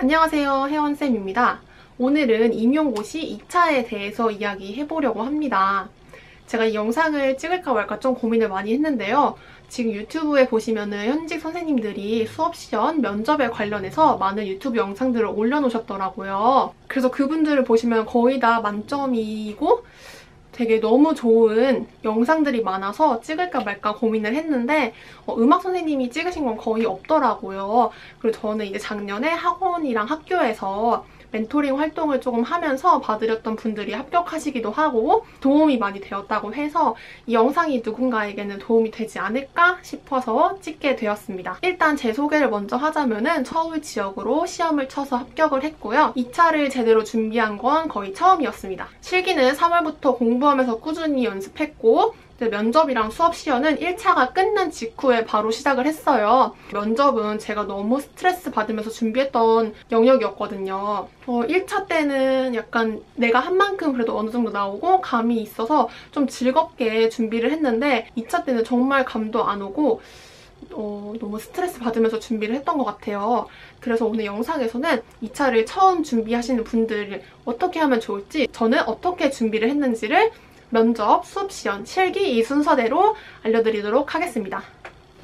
안녕하세요, 혜원쌤입니다. 오늘은 임용고시 2차에 대해서 이야기해보려고 합니다. 제가 이 영상을 찍을까 말까 좀 고민을 많이 했는데요. 지금 유튜브에 보시면은 현직 선생님들이 수업시험 면접에 관련해서 많은 유튜브 영상들을 올려놓으셨더라고요. 그래서 그분들을 보시면 거의 다 만점이고 되게 너무 좋은 영상들이 많아서 찍을까 말까 고민을 했는데 음악 선생님이 찍으신 건 거의 없더라고요. 그리고 저는 이제 작년에 학원이랑 학교에서 멘토링 활동을 조금 하면서 봐드렸던 분들이 합격하시기도 하고 도움이 많이 되었다고 해서 이 영상이 누군가에게는 도움이 되지 않을까 싶어서 찍게 되었습니다. 일단 제 소개를 먼저 하자면은 서울 지역으로 시험을 쳐서 합격을 했고요. 2차를 제대로 준비한 건 거의 처음이었습니다. 실기는 3월부터 공부하면서 꾸준히 연습했고 면접이랑 수업 시연은 1차가 끝난 직후에 바로 시작을 했어요. 면접은 제가 너무 스트레스 받으면서 준비했던 영역이었거든요. 1차 때는 약간 내가 한 만큼 그래도 어느 정도 나오고 감이 있어서 좀 즐겁게 준비를 했는데 2차 때는 정말 감도 안 오고 너무 스트레스 받으면서 준비를 했던 것 같아요. 그래서 오늘 영상에서는 2차를 처음 준비하시는 분들을 어떻게 하면 좋을지, 저는 어떻게 준비를 했는지를 면접, 수업 시연, 실기 이 순서대로 알려드리도록 하겠습니다.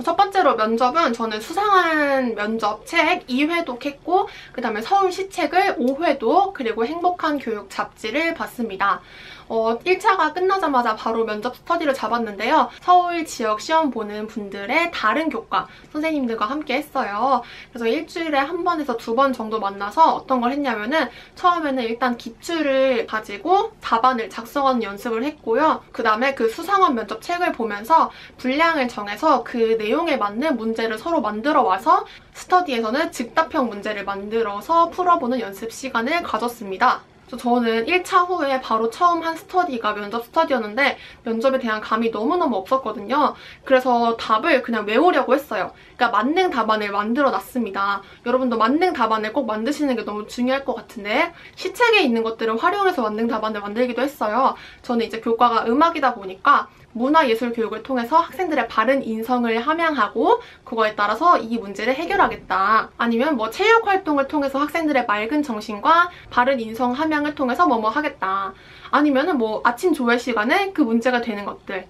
첫 번째로 면접은 저는 수상한 면접 책 2회독 했고 그 다음에 서울시책을 5회독 그리고 행복한 교육 잡지를 봤습니다. 1차가 끝나자마자 바로 면접 스터디를 잡았는데요. 서울 지역 시험 보는 분들의 다른 교과 선생님들과 함께 했어요. 그래서 일주일에 한 번에서 2번 정도 만나서 어떤 걸 했냐면은 처음에는 일단 기출을 가지고 답안을 작성하는 연습을 했고요. 그 다음에 그 수상한 면접 책을 보면서 분량을 정해서 그 내용에 맞는 문제를 서로 만들어 와서 스터디에서는 즉답형 문제를 만들어서 풀어보는 연습 시간을 가졌습니다. 저는 1차 후에 바로 처음 한 스터디가 면접 스터디였는데 면접에 대한 감이 너무너무 없었거든요. 그래서 답을 그냥 외우려고 했어요. 그러니까 만능 답안을 만들어 놨습니다. 여러분도 만능 답안을 꼭 만드시는 게 너무 중요할 것 같은데 시책에 있는 것들을 활용해서 만능 답안을 만들기도 했어요. 저는 이제 교과가 음악이다 보니까 문화예술 교육을 통해서 학생들의 바른 인성을 함양하고 그거에 따라서 이 문제를 해결하겠다. 아니면 뭐 체육 활동을 통해서 학생들의 맑은 정신과 바른 인성 함양을 통해서 뭐뭐 하겠다. 아니면은 뭐 아침 조회 시간에 그 문제가 되는 것들.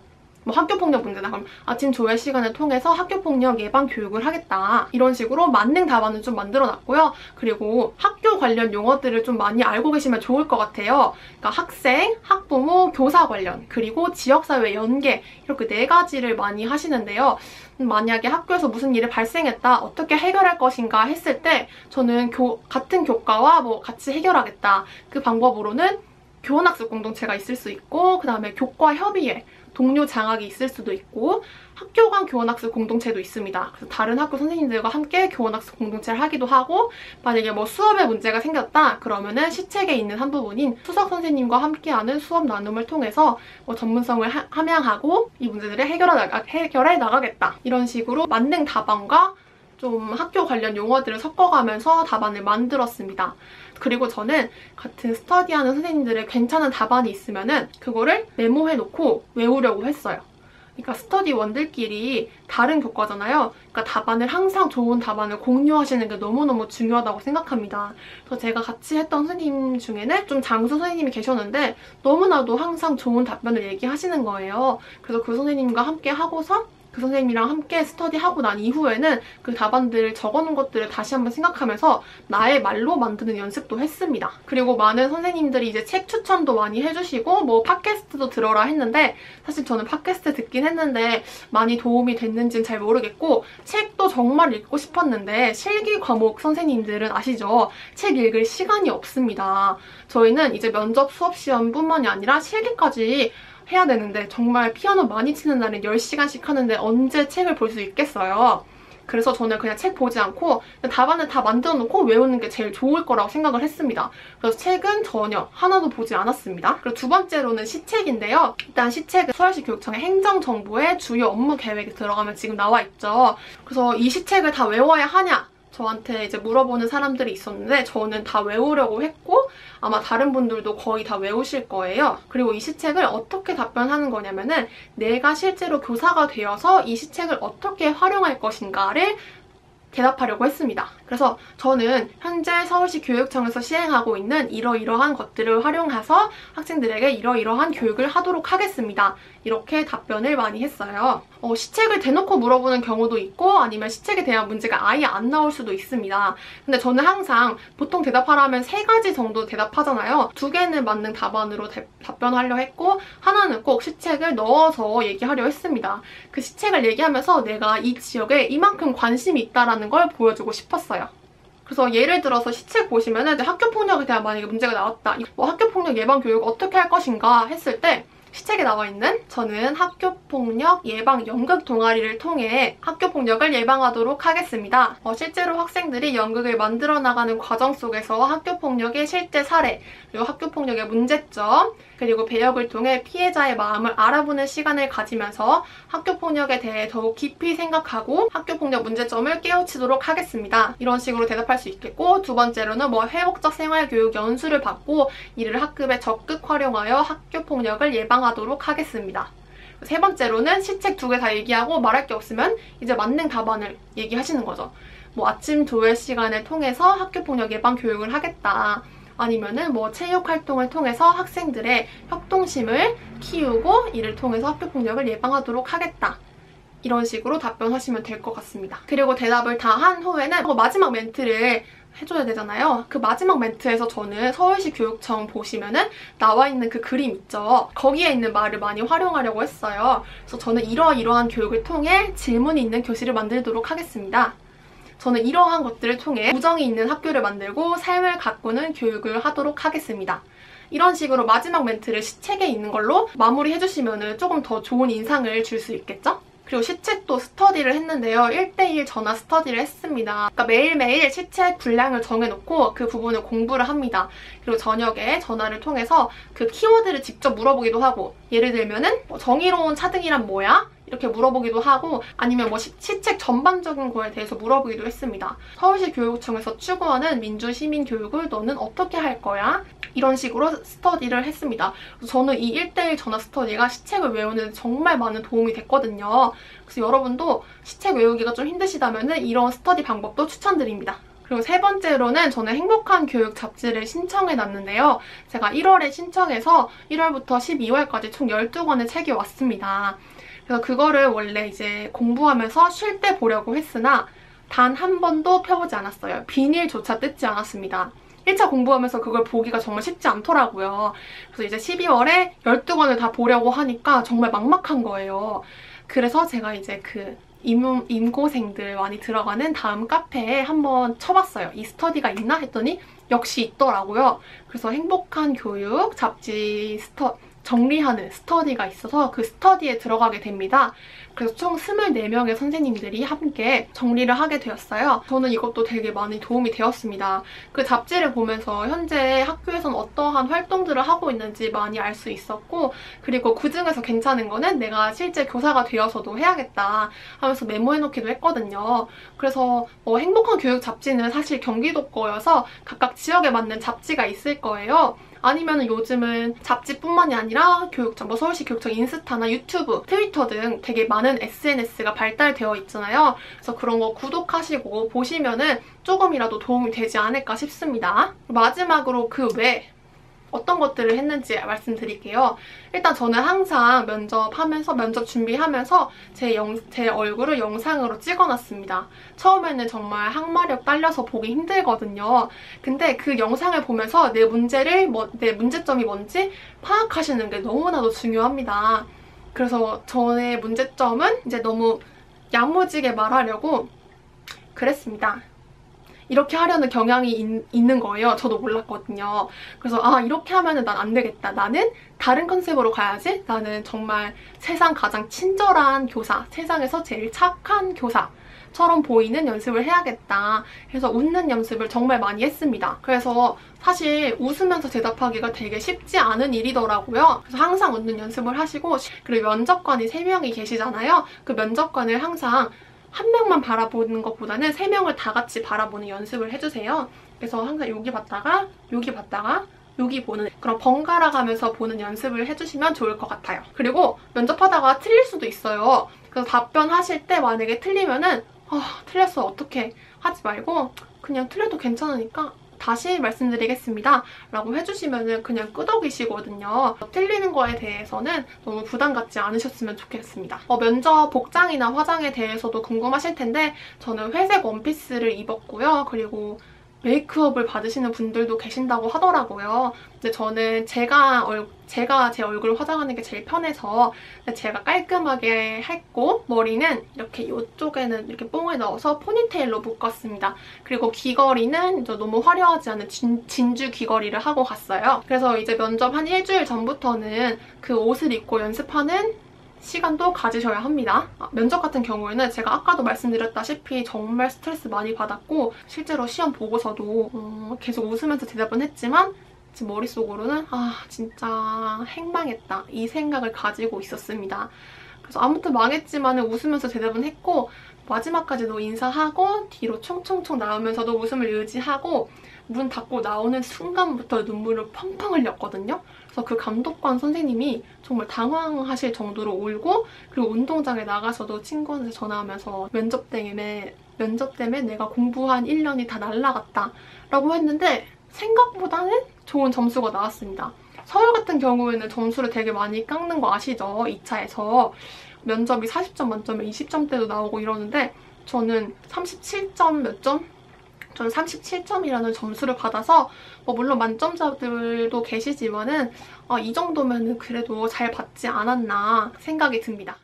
뭐 학교폭력 문제다. 그럼 아침 조회 시간을 통해서 학교폭력 예방 교육을 하겠다. 이런 식으로 만능 답안을 좀 만들어놨고요. 그리고 학교 관련 용어들을 좀 많이 알고 계시면 좋을 것 같아요. 그러니까 학생, 학부모, 교사 관련, 그리고 지역사회 연계 이렇게 4가지를 많이 하시는데요. 만약에 학교에서 무슨 일이 발생했다, 어떻게 해결할 것인가 했을 때 저는 같은 교과와 뭐 같이 해결하겠다. 그 방법으로는 교원학습 공동체가 있을 수 있고 그 다음에 교과 협의회, 동료 장학이 있을 수도 있고 학교 간 교원학습 공동체도 있습니다. 그래서 다른 학교 선생님들과 함께 교원학습 공동체를 하기도 하고 만약에 뭐 수업에 문제가 생겼다 그러면은 시책에 있는 한 부분인 수석 선생님과 함께하는 수업 나눔을 통해서 뭐 전문성을 함양하고 이 문제들을 해결해 나가겠다. 이런 식으로 만능 답안과 좀 학교 관련 용어들을 섞어가면서 답안을 만들었습니다. 그리고 저는 같은 스터디하는 선생님들의 괜찮은 답안이 있으면은 그거를 메모해놓고 외우려고 했어요. 그러니까 스터디원들끼리 다른 교과잖아요. 그러니까 답안을 항상 좋은 답안을 공유하시는 게 너무너무 중요하다고 생각합니다. 그래서 제가 같이 했던 선생님 중에는 좀 장수 선생님이 계셨는데 너무나도 항상 좋은 답변을 얘기하시는 거예요. 그래서 그 선생님과 함께 하고서 그 선생님이랑 함께 스터디하고 난 이후에는 그 답안들을 적어놓은 것들을 다시 한번 생각하면서 나의 말로 만드는 연습도 했습니다. 그리고 많은 선생님들이 이제 책 추천도 많이 해주시고 뭐 팟캐스트도 들어라 했는데 사실 저는 팟캐스트 듣긴 했는데 많이 도움이 됐는지는 잘 모르겠고 책도 정말 읽고 싶었는데 실기 과목 선생님들은 아시죠? 책 읽을 시간이 없습니다. 저희는 이제 면접 수업 시험뿐만이 아니라 실기까지 해야 되는데 정말 피아노 많이 치는 날은 10시간씩 하는데 언제 책을 볼 수 있겠어요. 그래서 저는 그냥 책 보지 않고 답안을 다 만들어 놓고 외우는 게 제일 좋을 거라고 생각을 했습니다. 그래서 책은 전혀 하나도 보지 않았습니다. 그리고 두 번째로는 시책인데요. 일단 시책은 서울시 교육청의 행정정보에 주요 업무 계획이 들어가면 지금 나와 있죠. 그래서 이 시책을 다 외워야 하냐? 저한테 이제 물어보는 사람들이 있었는데 저는 다 외우려고 했고 아마 다른 분들도 거의 다 외우실 거예요. 그리고 이 시책을 어떻게 답변하는 거냐면은 내가 실제로 교사가 되어서 이 시책을 어떻게 활용할 것인가를 대답하려고 했습니다. 그래서 저는 현재 서울시 교육청에서 시행하고 있는 이러이러한 것들을 활용해서 학생들에게 이러이러한 교육을 하도록 하겠습니다. 이렇게 답변을 많이 했어요. 시책을 대놓고 물어보는 경우도 있고 아니면 시책에 대한 문제가 아예 안 나올 수도 있습니다. 근데 저는 항상 보통 대답하라면 3가지 정도 대답하잖아요. 2개는 맞는 답안으로 답변하려 했고 하나는 꼭 시책을 넣어서 얘기하려 했습니다. 그 시책을 얘기하면서 내가 이 지역에 이만큼 관심이 있다는 걸 보여주고 싶었어요. 그래서 예를 들어서 시책 보시면은 학교폭력에 대한 만약에 문제가 나왔다. 학교폭력 예방 교육 어떻게 할 것인가 했을 때 시책에 나와 있는 저는 학교폭력 예방 연극 동아리를 통해 학교폭력을 예방하도록 하겠습니다. 실제로 학생들이 연극을 만들어 나가는 과정 속에서 학교폭력의 실제 사례, 그리고 학교폭력의 문제점, 그리고 배역을 통해 피해자의 마음을 알아보는 시간을 가지면서 학교폭력에 대해 더욱 깊이 생각하고 학교폭력 문제점을 깨우치도록 하겠습니다. 이런 식으로 대답할 수 있겠고, 2번째로는 회복적 생활교육 연수를 받고 이를 학급에 적극 활용하여 학교폭력을 예방하도록 하겠습니다. 3번째로는 시책 2개 다 얘기하고 말할 게 없으면 이제 만능 답안을 얘기하시는 거죠. 아침 조회 시간을 통해서 학교폭력 예방 교육을 하겠다. 아니면은 체육 활동을 통해서 학생들의 협동심을 키우고 이를 통해서 학교폭력을 예방하도록 하겠다. 이런 식으로 답변하시면 될 것 같습니다. 그리고 대답을 다 한 후에는 마지막 멘트를 해줘야 되잖아요. 그 마지막 멘트에서 저는 서울시 교육청 보시면은 나와 있는 그 그림 있죠. 거기에 있는 말을 많이 활용하려고 했어요. 그래서 저는 이러이러한 교육을 통해 질문이 있는 교실을 만들도록 하겠습니다. 저는 이러한 것들을 통해 우정이 있는 학교를 만들고 삶을 가꾸는 교육을 하도록 하겠습니다. 이런 식으로 마지막 멘트를 시책에 있는 걸로 마무리해주시면 조금 더 좋은 인상을 줄 수 있겠죠? 그리고 시책도 스터디를 했는데요. 1:1 전화 스터디를 했습니다. 그러니까 매일매일 시책 분량을 정해놓고 그 부분을 공부를 합니다. 그리고 저녁에 전화를 통해서 그 키워드를 직접 물어보기도 하고, 예를 들면은 정의로운 차등이란 뭐야? 이렇게 물어보기도 하고, 아니면 시책 전반적인 거에 대해서 물어보기도 했습니다. 서울시 교육청에서 추구하는 민주시민 교육을 너는 어떻게 할 거야? 이런 식으로 스터디를 했습니다. 그래서 저는 이 1:1 전화 스터디가 시책을 외우는 데 정말 많은 도움이 됐거든요. 그래서 여러분도 시책 외우기가 좀 힘드시다면 이런 스터디 방법도 추천드립니다. 그리고 3번째로는 저는 행복한 교육 잡지를 신청해놨는데요. 제가 1월에 신청해서 1월부터 12월까지 총 12권의 책이 왔습니다. 그래서 그거를 원래 이제 공부하면서 쉴 때 보려고 했으나 단 한 번도 펴보지 않았어요. 비닐조차 뜯지 않았습니다. 1차 공부하면서 그걸 보기가 정말 쉽지 않더라고요. 그래서 이제 12월에 12권을 다 보려고 하니까 정말 막막한 거예요. 그래서 제가 이제 그 임고생들 많이 들어가는 다음 카페에 한번 쳐봤어요. 이 스터디가 있나 했더니 역시 있더라고요. 그래서 행복한 교육 잡지 정리하는 스터디가 있어서 그 스터디에 들어가게 됩니다. 그래서 총 24명의 선생님들이 함께 정리를 하게 되었어요. 저는 이것도 되게 많이 도움이 되었습니다. 그 잡지를 보면서 현재 학교에서는 어떠한 활동들을 하고 있는지 많이 알 수 있었고, 그리고 그중에서 괜찮은 거는 내가 실제 교사가 되어서도 해야겠다 하면서 메모해놓기도 했거든요. 그래서 행복한 교육 잡지는 사실 경기도 거여서 각각 지역에 맞는 잡지가 있을 거예요. 아니면 요즘은 잡지뿐만이 아니라 교육청, 서울시 교육청 인스타나 유튜브, 트위터 등 되게 많은 SNS가 발달되어 있잖아요. 그래서 그런 거 구독하시고 보시면은 조금이라도 도움이 되지 않을까 싶습니다. 마지막으로 그 외 어떤 것들을 했는지 말씀드릴게요. 일단 저는 항상 면접 준비하면서 제 얼굴을 영상으로 찍어놨습니다. 처음에는 정말 항마력 딸려서 보기 힘들거든요. 근데 그 영상을 보면서 내 문제점이 뭔지 파악하시는 게 너무나도 중요합니다. 그래서 저의 문제점은 이제 너무 야무지게 말하려고 그랬습니다. 이렇게 하려는 경향이 있는 거예요. 저도 몰랐거든요. 그래서 이렇게 하면은 난 안 되겠다. 나는 다른 컨셉으로 가야지. 나는 정말 세상 가장 친절한 교사, 세상에서 제일 착한 교사처럼 보이는 연습을 해야겠다. 그래서 웃는 연습을 정말 많이 했습니다. 그래서 사실 웃으면서 대답하기가 되게 쉽지 않은 일이더라고요. 그래서 항상 웃는 연습을 하시고, 그리고 면접관이 3명이 계시잖아요. 그 면접관을 항상 한 명만 바라보는 것보다는 3명을 다 같이 바라보는 연습을 해주세요. 그래서 항상 여기 봤다가 여기 보는 그런 번갈아 가면서 보는 연습을 해주시면 좋을 것 같아요. 그리고 면접하다가 틀릴 수도 있어요. 그래서 답변하실 때 만약에 틀리면은 틀렸어 어떡해 하지 말고 그냥 틀려도 괜찮으니까 다시 말씀드리겠습니다 라고 해주시면 그냥 끄덕이시거든요. 틀리는 거에 대해서는 너무 부담 갖지 않으셨으면 좋겠습니다. 면접 복장이나 화장에 대해서도 궁금하실 텐데 저는 회색 원피스를 입었고요. 그리고 메이크업을 받으시는 분들도 계신다고 하더라고요. 근데 저는 제가 제 얼굴 화장하는 게 제일 편해서 제가 깔끔하게 했고 머리는 이렇게 이쪽에는 이렇게 뽕을 넣어서 포니테일로 묶었습니다. 그리고 귀걸이는 너무 화려하지 않은 진주 귀걸이를 하고 갔어요. 그래서 이제 면접 한 일주일 전부터는 그 옷을 입고 연습하는 시간도 가지셔야 합니다. 면접 같은 경우에는 제가 아까도 말씀드렸다시피 정말 스트레스 많이 받았고 실제로 시험 보고서도 계속 웃으면서 대답은 했지만 지금 머릿속으로는 진짜 행망했다 이 생각을 가지고 있었습니다. 그래서 아무튼 망했지만 웃으면서 대답은 했고 마지막까지도 인사하고 뒤로 총총총 나오면서도 웃음을 유지하고 문 닫고 나오는 순간부터 눈물을 펑펑 흘렸거든요. 그래서 그 감독관 선생님이 정말 당황하실 정도로 울고 그리고 운동장에 나가서도 친구한테 전화하면서 면접 때문에 내가 공부한 1년이 다 날아갔다 라고 했는데 생각보다는 좋은 점수가 나왔습니다. 서울 같은 경우에는 점수를 되게 많이 깎는 거 아시죠? 2차에서 면접이 40점 만점에 20점대도 나오고 이러는데 저는 37점 몇 점? 저는 37점이라는 점수를 받아서 물론 만점자들도 계시지만은 이 정도면은 그래도 잘 받지 않았나 생각이 듭니다.